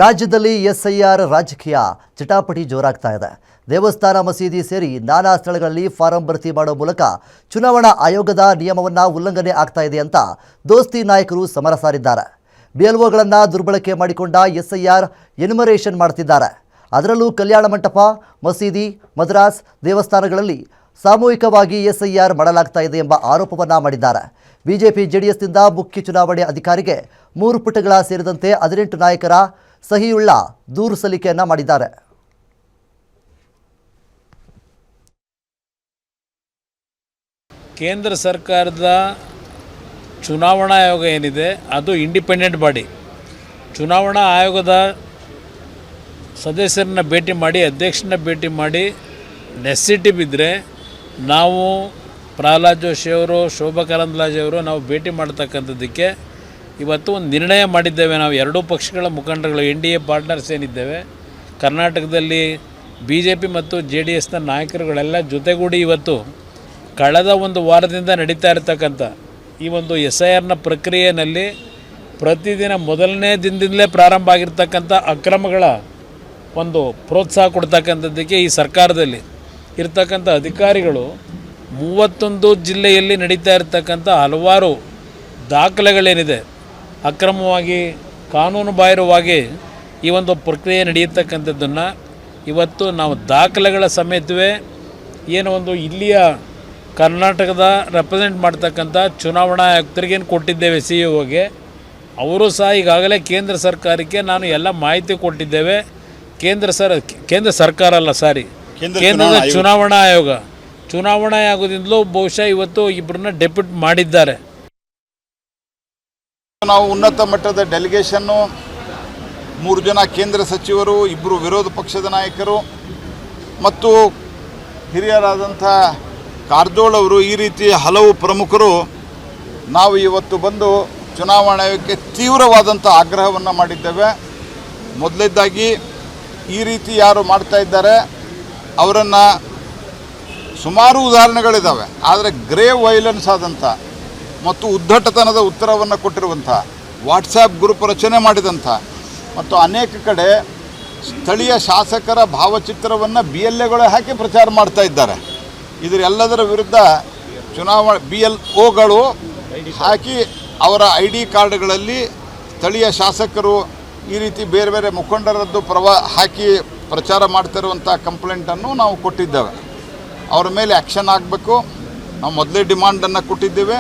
ರಾಜ್ಯದಲ್ಲಿ ಎಸ್ಐಆರ್ ರಾಜಕೀಯ ಚಟಾಪಟಿ ಜೋರಾಗ್ತಾ ಇದೆ. ದೇವಸ್ಥಾನ ಮಸೀದಿ ಸೇರಿ ನಾನಾ ಸ್ಥಳಗಳಲ್ಲಿ ಫಾರಂ ಭರ್ತಿ ಮಾಡೋ ಮೂಲಕ ಚುನಾವಣಾ ಆಯೋಗದ ನಿಯಮವನ್ನು ಉಲ್ಲಂಘನೆ ಆಗ್ತಾ ಇದೆ ಅಂತ ದೋಸ್ತಿ ನಾಯಕರು ಸಮರ ಸಾರಿದ್ದಾರೆ. ಬಿಎಲ್ಒಗಳನ್ನು ದುರ್ಬಳಕೆ ಮಾಡಿಕೊಂಡ ಎಸ್ಐಆರ್ ಎನ್ಯುಮರೇಷನ್ ಮಾಡ್ತಿದ್ದಾರೆ. ಅದರಲ್ಲೂ ಕಲ್ಯಾಣ ಮಂಟಪ, ಮಸೀದಿ, ಮದ್ರಾಸ್ ದೇವಸ್ಥಾನಗಳಲ್ಲಿ ಸಾಮೂಹಿಕವಾಗಿ ಎಸ್ಐಆರ್ ಮಾಡಲಾಗ್ತಾ ಇದೆ ಎಂಬ ಆರೋಪವನ್ನು ಮಾಡಿದ್ದಾರೆ. ಬಿಜೆಪಿ ಜೆಡಿಎಸ್ನಿಂದ ಮುಖ್ಯ ಚುನಾವಣೆ ಅಧಿಕಾರಿಗೆ 3 ಪುಟಗಳ ಸೇರಿದಂತೆ 18 ನಾಯಕರ ಸಹಿಯುಳ್ಳ ದೂರು ಸಲ್ಲಿಕೆಯನ್ನ ಮಾಡಿದ್ದಾರೆ. ಕೇಂದ್ರ ಸರ್ಕಾರದ ಚುನಾವಣಾ ಆಯೋಗ ಏನಿದೆ ಅದು ಇಂಡಿಪೆಂಡೆಂಟ್ ಬಾಡಿ. ಚುನಾವಣಾ ಆಯೋಗದ ಸದಸ್ಯರನ್ನ ಭೇಟಿ ಮಾಡಿ, ಅಧ್ಯಕ್ಷರನ್ನ ಭೇಟಿ ಮಾಡಿ ನೆಸಿಟಿ ಬಿದ್ದರೆ ನಾವು ಪ್ರಹ್ಲಾದ್ ಜೋಶಿಯವರು, ಶೋಭಾ ಕರಂದ್ಲಾಜೆಯವರು ನಾವು ಭೇಟಿ ಮಾಡ್ತಕ್ಕಂಥದ್ದಕ್ಕೆ ಇವತ್ತು ಒಂದು ನಿರ್ಣಯ ಮಾಡಿದ್ದೇವೆ. ನಾವು ಎರಡೂ ಪಕ್ಷಗಳ ಮುಖಂಡರುಗಳು NDA ಪಾರ್ಟ್ನರ್ಸ್ ಏನಿದ್ದೇವೆ, ಕರ್ನಾಟಕದಲ್ಲಿ BJP ಮತ್ತು JDSನ ನಾಯಕರುಗಳೆಲ್ಲ ಜೊತೆಗೂಡಿ ಇವತ್ತು ಕಳೆದ ಒಂದು ವಾರದಿಂದ ನಡೀತಾ ಇರತಕ್ಕಂಥ ಈ ಒಂದು SIRನ ಪ್ರಕ್ರಿಯೆಯಲ್ಲಿ ಪ್ರತಿದಿನ ಮೊದಲನೇ ದಿನದಿಂದಲೇ ಪ್ರಾರಂಭ ಆಗಿರ್ತಕ್ಕಂಥ ಅಕ್ರಮಗಳ ಒಂದು ಪ್ರೋತ್ಸಾಹ ಕೊಡ್ತಕ್ಕಂಥದ್ದಕ್ಕೆ ಈ ಸರ್ಕಾರದಲ್ಲಿ ಇರ್ತಕ್ಕಂಥ ಅಧಿಕಾರಿಗಳು 31 ಜಿಲ್ಲೆಯಲ್ಲಿ ನಡೀತಾ ಇರತಕ್ಕಂಥ ಹಲವಾರು ದಾಖಲೆಗಳೇನಿದೆ, ಅಕ್ರಮವಾಗಿ ಕಾನೂನು ಬಾಹಿರವಾಗಿ ಈ ಒಂದು ಪ್ರಕ್ರಿಯೆ ನಡೆಯತಕ್ಕಂಥದ್ದನ್ನು ಇವತ್ತು ನಾವು ದಾಖಲೆಗಳ ಸಮೇತವೇ ಏನು ಒಂದು ಇಲ್ಲಿಯ ಕರ್ನಾಟಕದ ರೆಪ್ರೆಸೆಂಟ್ ಮಾಡ್ತಕ್ಕಂಥ ಚುನಾವಣಾ ಆಯುಕ್ತರಿಗೇನು ಕೊಟ್ಟಿದ್ದೇವೆ, CEOಗೆ. ಅವರು ಸಹ ಈಗಾಗಲೇ ಕೇಂದ್ರ ಸರ್ಕಾರಕ್ಕೆ ನಾನು ಎಲ್ಲ ಮಾಹಿತಿ ಕೊಟ್ಟಿದ್ದೇವೆ. ಕೇಂದ್ರ ಸರ್ಕಾರ ಅಲ್ಲ, ಕೇಂದ್ರದ ಚುನಾವಣಾ ಆಯೋಗದಿಂದಲೂ ಬಹುಶಃ ಇವತ್ತು ಇಬ್ಬರನ್ನ ಡೆಪ್ಯೂಟ್ ಮಾಡಿದ್ದಾರೆ. ನಾವು ಉನ್ನತ ಮಟ್ಟದ ಡೆಲಿಗೇಷನ್ನು 3 ಜನ ಕೇಂದ್ರ ಸಚಿವರು, 2 ವಿರೋಧ ಪಕ್ಷದ ನಾಯಕರು ಮತ್ತು ಹಿರಿಯರಾದಂಥ ಕಾರಜೋಳ್ ಅವರು, ಈ ರೀತಿ ಹಲವು ಪ್ರಮುಖರು ನಾವು ಇವತ್ತು ಬಂದು ಚುನಾವಣಾ ಆಯೋಗಕ್ಕೆ ತೀವ್ರವಾದಂಥ ಆಗ್ರಹವನ್ನು ಮಾಡಿದ್ದೇವೆ. ಮೊದಲನೇದಾಗಿ ಈ ರೀತಿ ಯಾರು ಮಾಡ್ತಾ ಇದ್ದಾರೆ ಅವರನ್ನು ಸುಮಾರು ಉದಾಹರಣೆಗಳಿದ್ದಾವೆ. ಆದರೆ ಗ್ರೇವ್ ವೈಲೆನ್ಸ್ ಆದಂಥ ಮತ್ತು ಉದ್ದಟತನದ ಉತ್ತರವನ್ನು ಕೊಟ್ಟಿರುವಂಥ, ವಾಟ್ಸಾಪ್ ಗ್ರೂಪ್ ರಚನೆ ಮಾಡಿದಂಥ ಮತ್ತು ಅನೇಕ ಕಡೆ ಸ್ಥಳೀಯ ಶಾಸಕರ ಭಾವಚಿತ್ರವನ್ನು BLAಗಳೇ ಹಾಕಿ ಪ್ರಚಾರ ಮಾಡ್ತಾ ಇದ್ದಾರೆ. ಇದರೆಲ್ಲದರ ವಿರುದ್ಧ BLOಗಳು ಹಾಕಿ ಅವರ ID ಕಾರ್ಡ್ಗಳಲ್ಲಿ ಸ್ಥಳೀಯ ಶಾಸಕರು ಈ ರೀತಿ ಬೇರೆ ಬೇರೆ ಮುಖಂಡರದ್ದು ಹಾಕಿ ಪ್ರಚಾರ ಮಾಡ್ತಿರುವಂಥ ಕಂಪ್ಲೇಂಟನ್ನು ನಾವು ಕೊಟ್ಟಿದ್ದೇವೆ. ಅವರ ಮೇಲೆ ಆ್ಯಕ್ಷನ್ ಆಗಬೇಕು. ನಾವು ಮೊದಲೇ ಡಿಮಾಂಡನ್ನು ಕೊಟ್ಟಿದ್ದೇವೆ.